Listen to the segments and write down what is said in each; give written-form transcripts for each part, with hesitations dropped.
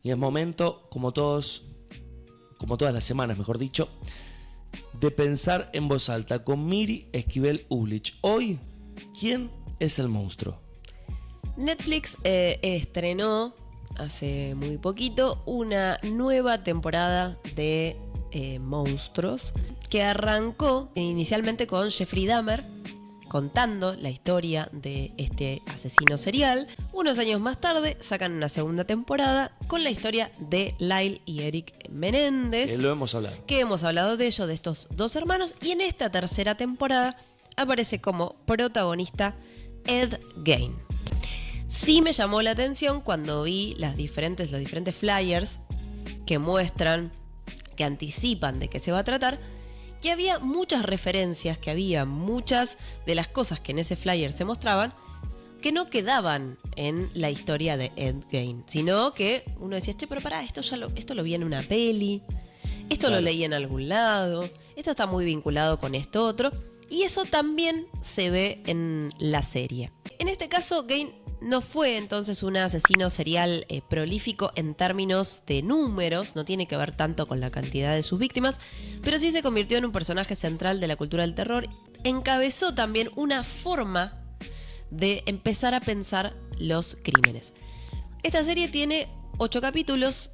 Y es momento, como todas las semanas, mejor dicho, de pensar en voz alta con Miri Esquivel Ublich. Hoy, ¿quién es el monstruo? Netflix estrenó hace muy poquito una nueva temporada de Monstruos, que arrancó inicialmente con Jeffrey Dahmer, contando la historia de este asesino serial. Unos años más tarde sacan una segunda temporada con la historia de Lyle y Eric Menéndez. Que lo hemos hablado. Que hemos hablado de ello, de estos dos hermanos. Y en esta tercera temporada aparece como protagonista Ed Gein. Sí me llamó la atención cuando vi los diferentes flyers que muestran, que anticipan de qué se va a tratar, que había muchas referencias, que había muchas de las cosas que en ese flyer se mostraban que no quedaban en la historia de Ed Gein, sino que uno decía, che, pero pará, esto lo vi en una peli, esto lo leí en algún lado, esto está muy vinculado con esto otro, y eso también se ve en la serie. En este caso, Gein no fue entonces un asesino serial prolífico en términos de números, no tiene que ver tanto con la cantidad de sus víctimas, pero sí se convirtió en un personaje central de la cultura del terror. Encabezó también una forma de empezar a pensar los crímenes. Esta serie tiene 8 capítulos.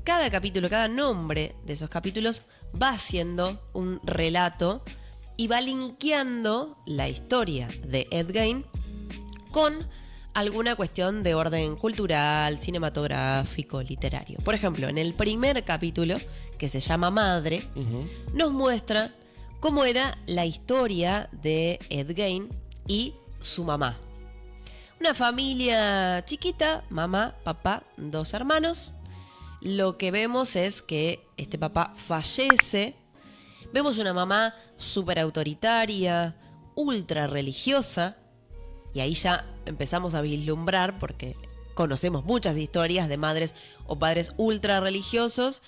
Cada capítulo, cada nombre de esos capítulos va haciendo un relato y va linkeando la historia de Ed Gein con alguna cuestión de orden cultural, cinematográfico, literario. Por ejemplo, en el primer capítulo, que se llama Madre, nos muestra cómo era la historia de Ed Gein y su mamá. Una familia chiquita, mamá, papá, 2 hermanos. Lo que vemos es que este papá fallece. Vemos una mamá súper autoritaria, ultra religiosa. Y ahí ya empezamos a vislumbrar, porque conocemos muchas historias de madres o padres ultra religiosos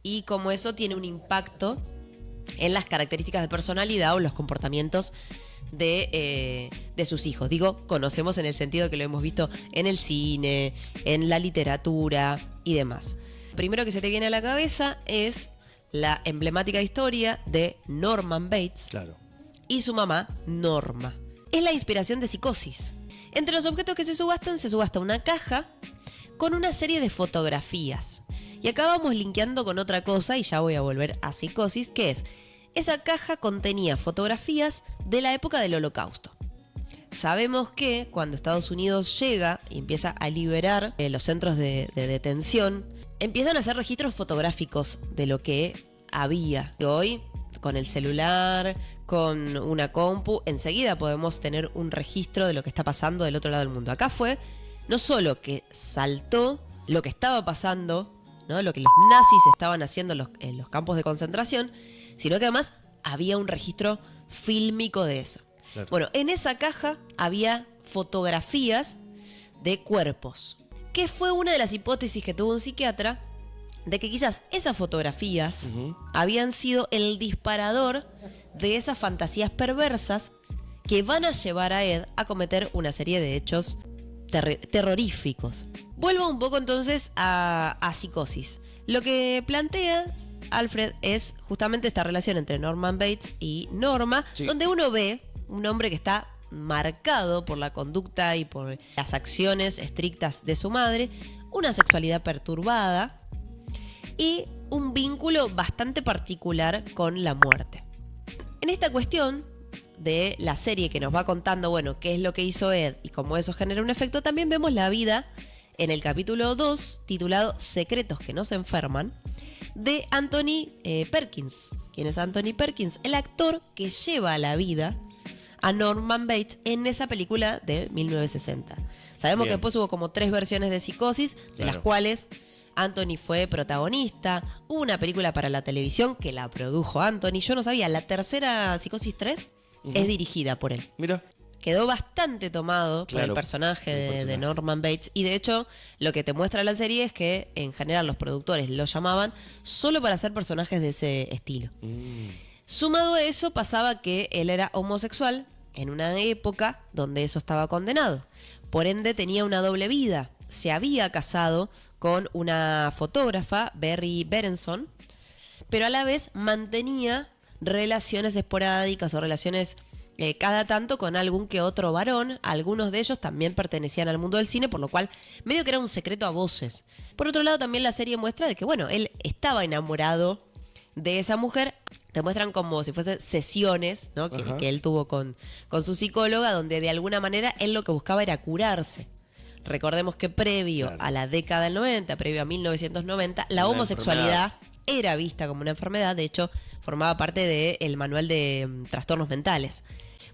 y cómo eso tiene un impacto en las características de personalidad o los comportamientos de sus hijos. Digo, conocemos en el sentido que lo hemos visto en el cine, en la literatura y demás. Primero que se te viene a la cabeza es la emblemática historia de Norman Bates, Claro. y su mamá, Norma. Es la inspiración de Psicosis. Entre los objetos que se subasta una caja con una serie de fotografías. Y acá vamos linkeando con otra cosa, y ya voy a volver a Psicosis, que es, esa caja contenía fotografías de la época del Holocausto. Sabemos que cuando Estados Unidos llega y empieza a liberar los centros de detención, empiezan a hacer registros fotográficos de lo que había. Hoy, con el celular, con una compu, enseguida podemos tener un registro de lo que está pasando del otro lado del mundo. Acá fue no solo que saltó lo que estaba pasando, ¿no?, lo que los nazis estaban haciendo en los campos de concentración, sino que además había un registro fílmico de eso. Claro. Bueno, en esa caja había fotografías de cuerpos, que fue una de las hipótesis que tuvo un psiquiatra, de que quizás esas fotografías habían sido el disparador de esas fantasías perversas que van a llevar a Ed a cometer una serie de hechos terroríficos. Vuelvo un poco entonces a Psicosis. Lo que plantea Alfred es justamente esta relación entre Norman Bates y Norma, sí, donde uno ve un hombre que está marcado por la conducta y por las acciones estrictas de su madre, una sexualidad perturbada y un vínculo bastante particular con la muerte. En esta cuestión de la serie que nos va contando, bueno, qué es lo que hizo Ed y cómo eso genera un efecto, también vemos la vida en el capítulo 2, titulado Secretos que nos enferman, de Anthony Perkins. ¿Quién es Anthony Perkins? El actor que lleva a la vida a Norman Bates en esa película de 1960. Sabemos que después hubo como 3 versiones de Psicosis, de las cuales Anthony fue protagonista. Hubo una película para la televisión que la produjo Anthony. Yo no sabía, la tercera, Psicosis 3, es dirigida por él. Mira. Quedó bastante tomado por el personaje de Norman Bates. Y de hecho, lo que te muestra la serie es que en general los productores lo llamaban solo para hacer personajes de ese estilo. Sumado a eso, pasaba que él era homosexual en una época donde eso estaba condenado. Por ende, tenía una doble vida. se había casado con una fotógrafa, Berry Berenson, pero a la vez mantenía relaciones esporádicas o relaciones cada tanto con algún que otro varón. Algunos de ellos también pertenecían al mundo del cine, por lo cual medio que era un secreto a voces. Por otro lado, también la serie muestra de que, bueno, él estaba enamorado de esa mujer. Te muestran como si fuesen sesiones, ¿no? que él tuvo con su psicóloga, donde de alguna manera él lo que buscaba era curarse. Recordemos que previo a la década del 90, previo a 1990, la homosexualidad era vista como una enfermedad. De hecho, formaba parte del manual de trastornos mentales.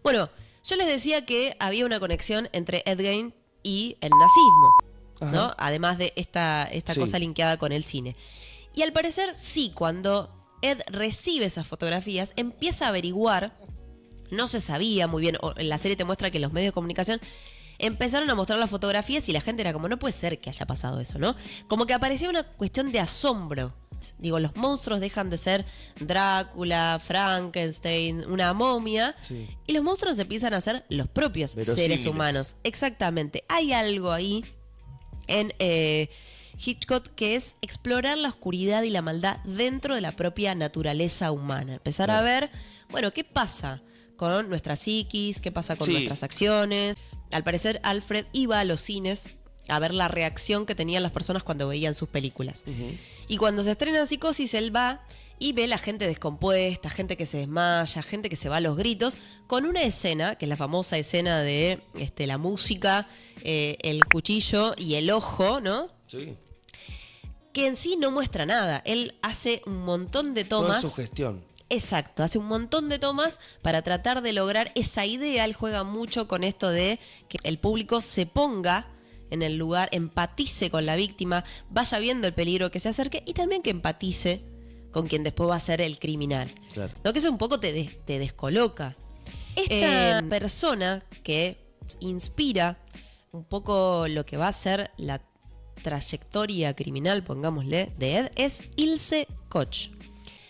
Bueno, yo les decía que había una conexión entre Ed Gein y el nazismo, ¿no? Además de esta cosa linkeada con el cine. Y al parecer, sí, cuando Ed recibe esas fotografías, empieza a averiguar, no se sabía muy bien, en la serie te muestra que los medios de comunicación empezaron a mostrar las fotografías y la gente era como, no puede ser que haya pasado eso, ¿no? Como que aparecía una cuestión de asombro. Digo, los monstruos dejan de ser Drácula, Frankenstein, una momia, y los monstruos empiezan a ser los propios seres humanos. Exactamente. Hay algo ahí en Hitchcock que es explorar la oscuridad y la maldad dentro de la propia naturaleza humana. Empezar a ver, bueno, ¿qué pasa con nuestra psiquis? ¿Qué pasa con nuestras acciones? Al parecer, Alfred iba a los cines a ver la reacción que tenían las personas cuando veían sus películas. Y cuando se estrena Psicosis, él va y ve la gente descompuesta, gente que se desmaya, gente que se va a los gritos, con una escena, que es la famosa escena de la música, el cuchillo y el ojo, ¿no? Sí. Que en sí no muestra nada. Él hace un montón de tomas. Toda sugestión. Exacto, hace un montón de tomas para tratar de lograr esa idea. Él juega mucho con esto de que el público se ponga en el lugar, empatice con la víctima, vaya viendo el peligro que se acerque y también que empatice con quien después va a ser el criminal. Claro. Lo que eso un poco te descoloca. Esta persona que inspira un poco lo que va a ser la trayectoria criminal, pongámosle, de Ed, es Ilse Koch.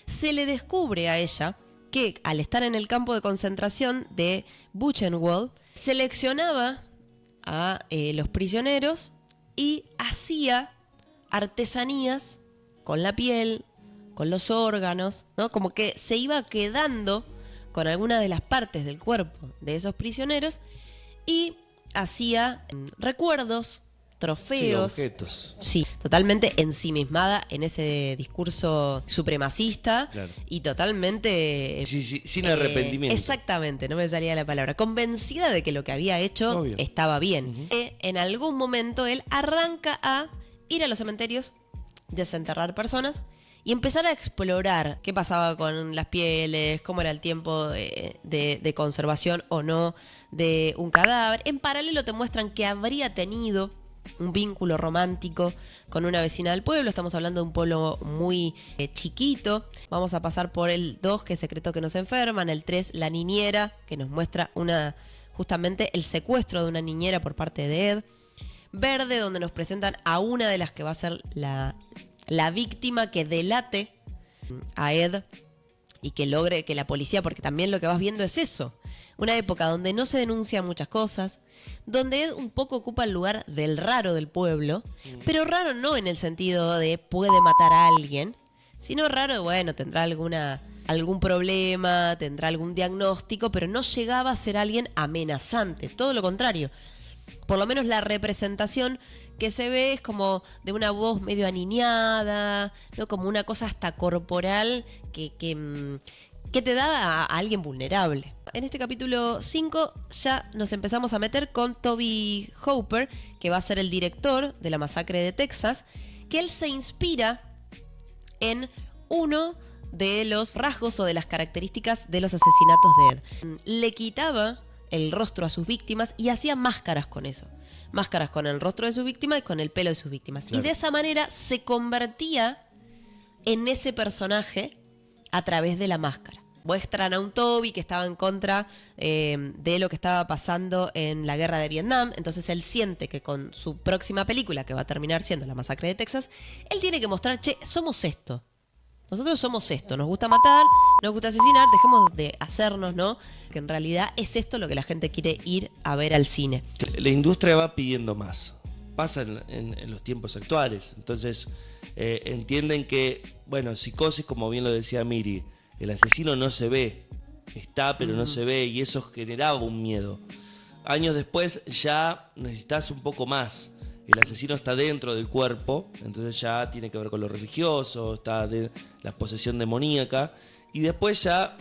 Se le descubre a ella que al estar en el campo de concentración de Buchenwald, seleccionaba a los prisioneros y hacía artesanías con la piel, con los órganos, ¿no? Como que se iba quedando con algunas de las partes del cuerpo de esos prisioneros y hacía recuerdos, trofeos. Sí, objetos. Sí, totalmente ensimismada en ese discurso supremacista. Claro. Y totalmente... sin arrepentimiento. Exactamente, no me salía la palabra. Convencida de que lo que había hecho estaba bien. En algún momento él arranca a ir a los cementerios, desenterrar personas y empezar a explorar qué pasaba con las pieles, cómo era el tiempo de conservación o no de un cadáver. En paralelo te muestran que habría tenido un vínculo romántico con una vecina del pueblo. Estamos hablando de un pueblo muy chiquito. Vamos a pasar por el 2, que es Secreto que nos enferman. El 3, La niñera, que nos muestra justamente el secuestro de una niñera por parte de Ed. Verde, donde nos presentan a una de las que va a ser la víctima que delate a Ed y que logre que la policía, porque también lo que vas viendo es eso. Una época donde no se denuncian muchas cosas, donde Ed un poco ocupa el lugar del raro del pueblo, pero raro no en el sentido de puede matar a alguien, sino raro, bueno, tendrá algún problema, tendrá algún diagnóstico, pero no llegaba a ser alguien amenazante, todo lo contrario. Por lo menos la representación que se ve es como de una voz medio aniñada, ¿no? Como una cosa hasta corporal que te da a alguien vulnerable. En este capítulo 5 ya nos empezamos a meter con Toby Hooper, que va a ser el director de la masacre de Texas, que él se inspira en uno de los rasgos o de las características de los asesinatos de Ed. Le quitaba el rostro a sus víctimas y hacía máscaras con eso. Máscaras con el rostro de sus víctimas y con el pelo de sus víctimas. Claro. Y de esa manera se convertía en ese personaje a través de la máscara. Muestran a un Toby que estaba en contra de lo que estaba pasando en la guerra de Vietnam. Entonces él siente que con su próxima película, que va a terminar siendo La masacre de Texas, él tiene que mostrar, che, somos esto. Nosotros somos esto, nos gusta matar, nos gusta asesinar, dejemos de hacernos, ¿no? Que en realidad es esto lo que la gente quiere ir a ver al cine. La industria va pidiendo más. pasa en los tiempos actuales. Entonces entienden que, bueno, Psicosis, como bien lo decía Miri, el asesino no se ve, está pero no se ve, y eso generaba un miedo. Años después ya necesitas un poco más. El asesino está dentro del cuerpo, entonces ya tiene que ver con lo religioso, está de la posesión demoníaca, y después ya,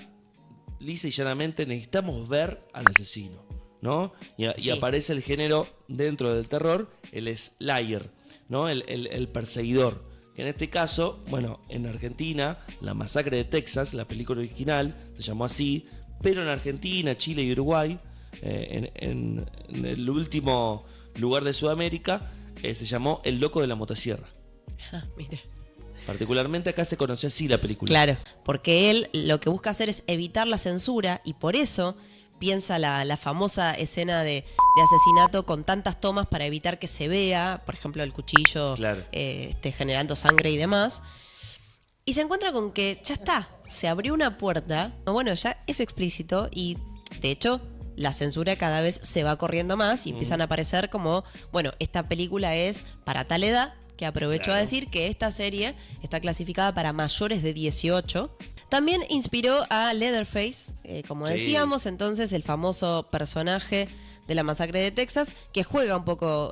lisa y llanamente, necesitamos ver al asesino, ¿no? Y aparece el género dentro del terror, el slayer, ¿no? El perseguidor. Que en este caso, bueno, en Argentina, La Masacre de Texas, la película original, se llamó así, pero en Argentina, Chile y Uruguay, en el último lugar de Sudamérica, se llamó El Loco de la Motosierra. Mira. Particularmente acá se conoció así la película. Claro, porque él lo que busca hacer es evitar la censura y por eso piensa la famosa escena de asesinato con tantas tomas para evitar que se vea, por ejemplo, el cuchillo generando sangre y demás. Y se encuentra con que ya está, se abrió una puerta, bueno, ya es explícito y de hecho la censura cada vez se va corriendo más y empiezan a aparecer como, bueno, esta película es para tal edad, que aprovecho a decir que esta serie está clasificada para mayores de 18. También inspiró a Leatherface, como decíamos, entonces el famoso personaje de La Masacre de Texas, que juega un poco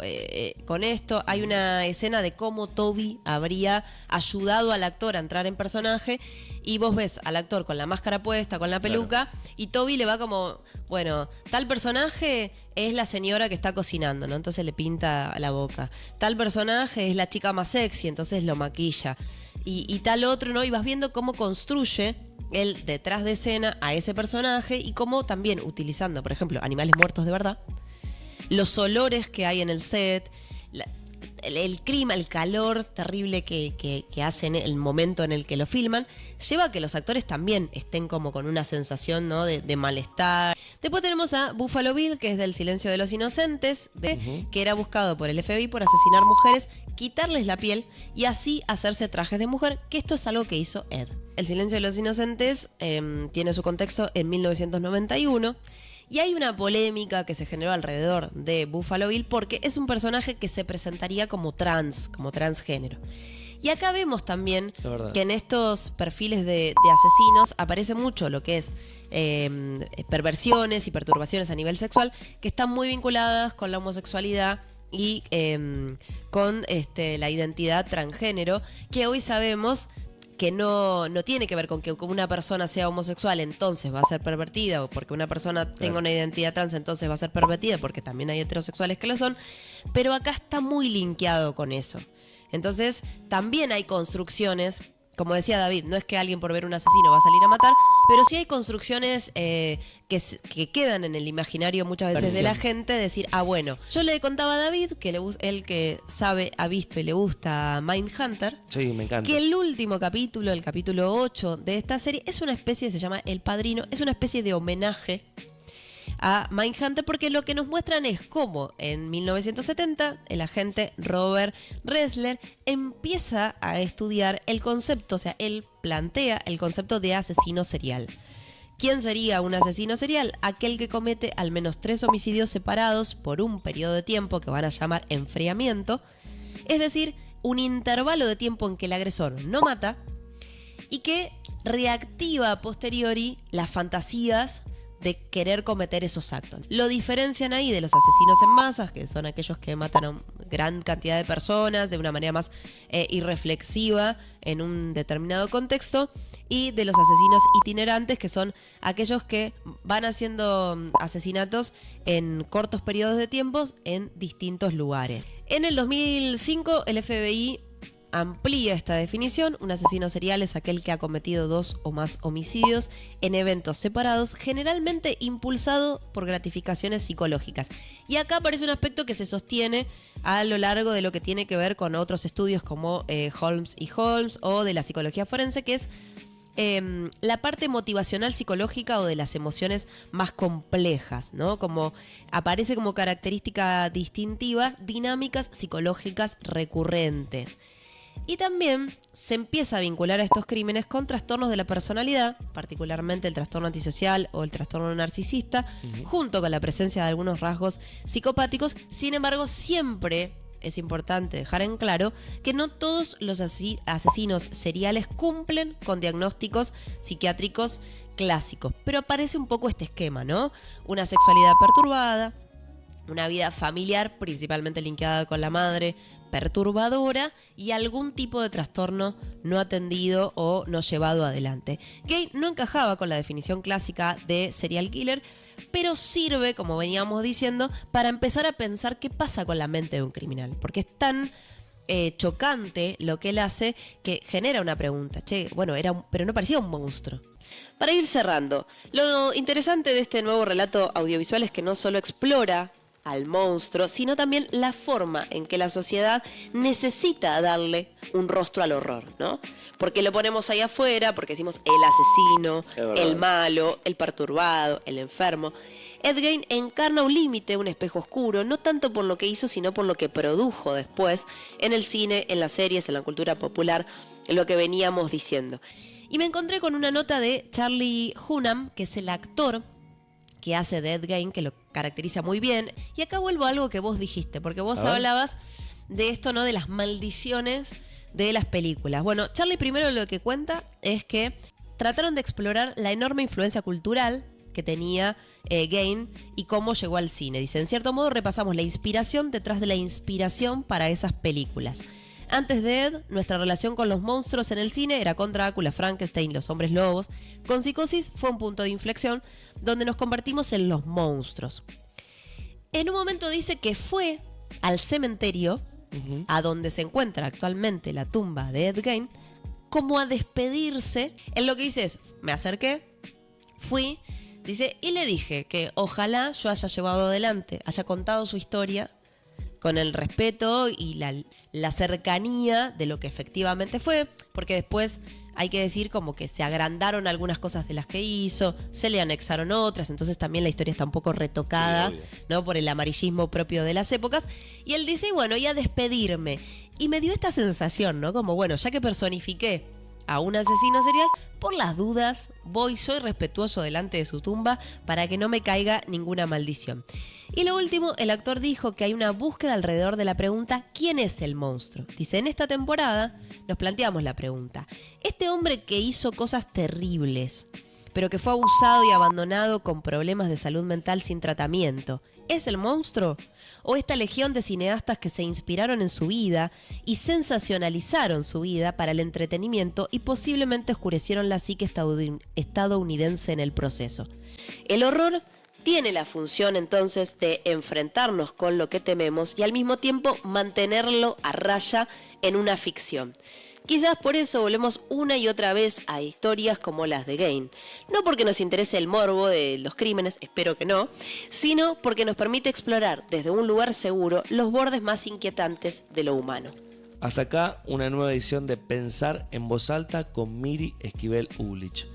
con esto. Hay una escena de cómo Toby habría ayudado al actor a entrar en personaje y vos ves al actor con la máscara puesta, con la peluca, y Toby le va como, bueno, tal personaje es la señora que está cocinando, ¿no? Entonces le pinta la boca. Tal personaje es la chica más sexy, entonces lo maquilla. Y tal otro, ¿no? Y vas viendo cómo construye él detrás de escena a ese personaje y cómo también utilizando, por ejemplo, animales muertos de verdad, los olores que hay en el set, el clima, el calor terrible que hacen el momento en el que lo filman, lleva a que los actores también estén como con una sensación, ¿no? de malestar. Después tenemos a Buffalo Bill, que es del Silencio de los Inocentes, que era buscado por el FBI por asesinar mujeres, quitarles la piel y así hacerse trajes de mujer, que esto es algo que hizo Ed. El Silencio de los Inocentes tiene su contexto en 1991 y hay una polémica que se generó alrededor de Buffalo Bill porque es un personaje que se presentaría como transgénero. Y acá vemos también que en estos perfiles de asesinos aparece mucho lo que es perversiones y perturbaciones a nivel sexual que están muy vinculadas con la homosexualidad y con la identidad transgénero, que hoy sabemos que no tiene que ver con que una persona sea homosexual entonces va a ser pervertida, o porque una persona tenga una identidad trans entonces va a ser pervertida, porque también hay heterosexuales que lo son, pero acá está muy linkeado con eso. Entonces también hay construcciones, como decía David, no es que alguien por ver un asesino va a salir a matar, pero sí hay construcciones que quedan en el imaginario muchas veces de la gente, decir, bueno, yo le contaba a David, que él que sabe, ha visto y le gusta Mindhunter, sí, me encanta, que el último capítulo, el capítulo 8 de esta serie, es una especie, se llama El Padrino, es una especie de homenaje a Mindhunter, porque lo que nos muestran es cómo en 1970 el agente Robert Ressler empieza a estudiar el concepto, o sea, él plantea el concepto de asesino serial. ¿Quién sería un asesino serial? Aquel que comete al menos 3 homicidios separados por un periodo de tiempo que van a llamar enfriamiento, es decir, un intervalo de tiempo en que el agresor no mata y que reactiva a posteriori las fantasías de querer cometer esos actos. Lo diferencian ahí de los asesinos en masas, que son aquellos que matan a gran cantidad de personas de una manera más irreflexiva en un determinado contexto, y de los asesinos itinerantes, que son aquellos que van haciendo asesinatos en cortos periodos de tiempo en distintos lugares. En el 2005 el FBI amplía esta definición. Un asesino serial es aquel que ha cometido 2 o más homicidios en eventos separados, generalmente impulsado por gratificaciones psicológicas. Y acá aparece un aspecto que se sostiene a lo largo de lo que tiene que ver con otros estudios como Holmes y Holmes o de la psicología forense, que es la parte motivacional psicológica o de las emociones más complejas, ¿no? Como aparece como característica distintiva, dinámicas psicológicas recurrentes. Y también se empieza a vincular a estos crímenes con trastornos de la personalidad, particularmente el trastorno antisocial o el trastorno narcisista, junto con la presencia de algunos rasgos psicopáticos. Sin embargo, siempre es importante dejar en claro que no todos los asesinos seriales cumplen con diagnósticos psiquiátricos clásicos, pero aparece un poco este esquema, ¿no? Una sexualidad perturbada, una vida familiar principalmente linkeada con la madre perturbadora y algún tipo de trastorno no atendido o no llevado adelante. Gain no encajaba con la definición clásica de serial killer, pero sirve, como veníamos diciendo, para empezar a pensar qué pasa con la mente de un criminal, porque es tan chocante lo que él hace que genera una pregunta. Che, bueno, pero no parecía un monstruo. Para ir cerrando, lo interesante de este nuevo relato audiovisual es que no solo explora al monstruo, sino también la forma en que la sociedad necesita darle un rostro al horror, ¿no? Porque lo ponemos ahí afuera, porque decimos el asesino, el malo, el perturbado, el enfermo. Ed Gein encarna un límite, un espejo oscuro, no tanto por lo que hizo, sino por lo que produjo después en el cine, en las series, en la cultura popular, en lo que veníamos diciendo. Y me encontré con una nota de Charlie Hunnam, que es el actor que hace de Ed Gein, que lo caracteriza muy bien. Y acá vuelvo a algo que vos dijiste, porque vos hablabas de esto, ¿no? De las maldiciones de las películas. Bueno, Charlie primero lo que cuenta es que trataron de explorar la enorme influencia cultural que tenía Gein y cómo llegó al cine. Dice, en cierto modo repasamos la inspiración detrás de la inspiración para esas películas. Antes de Ed, nuestra relación con los monstruos en el cine era con Drácula, Frankenstein, los hombres lobos. Con Psicosis fue un punto de inflexión donde nos convertimos en los monstruos. En un momento dice que fue al cementerio, a donde se encuentra actualmente la tumba de Ed Gein, como a despedirse. Él lo que dice es, me acerqué, fui, dice, y le dije que ojalá yo haya llevado adelante, haya contado su historia con el respeto y la cercanía de lo que efectivamente fue, porque después hay que decir como que se agrandaron algunas cosas de las que hizo, se le anexaron otras, entonces también la historia está un poco retocada, sí, ¿no? Por el amarillismo propio de las épocas. Y él dice, bueno, y a despedirme. Y me dio esta sensación, ¿no? Como, bueno, ya que personifiqué a un asesino serial, por las dudas soy respetuoso delante de su tumba para que no me caiga ninguna maldición. Y lo último, el actor dijo que hay una búsqueda alrededor de la pregunta ¿quién es el monstruo? Dice, en esta temporada nos planteamos la pregunta, este hombre que hizo cosas terribles, pero que fue abusado y abandonado con problemas de salud mental sin tratamiento, ¿es el monstruo? ¿O esta legión de cineastas que se inspiraron en su vida y sensacionalizaron su vida para el entretenimiento y posiblemente oscurecieron la psique estadounidense en el proceso? El horror tiene la función entonces de enfrentarnos con lo que tememos y al mismo tiempo mantenerlo a raya en una ficción. Quizás por eso volvemos una y otra vez a historias como las de Gein. No porque nos interese el morbo de los crímenes, espero que no, sino porque nos permite explorar desde un lugar seguro los bordes más inquietantes de lo humano. Hasta acá una nueva edición de Pensar en Voz Alta con Miri Esquivel Ulich.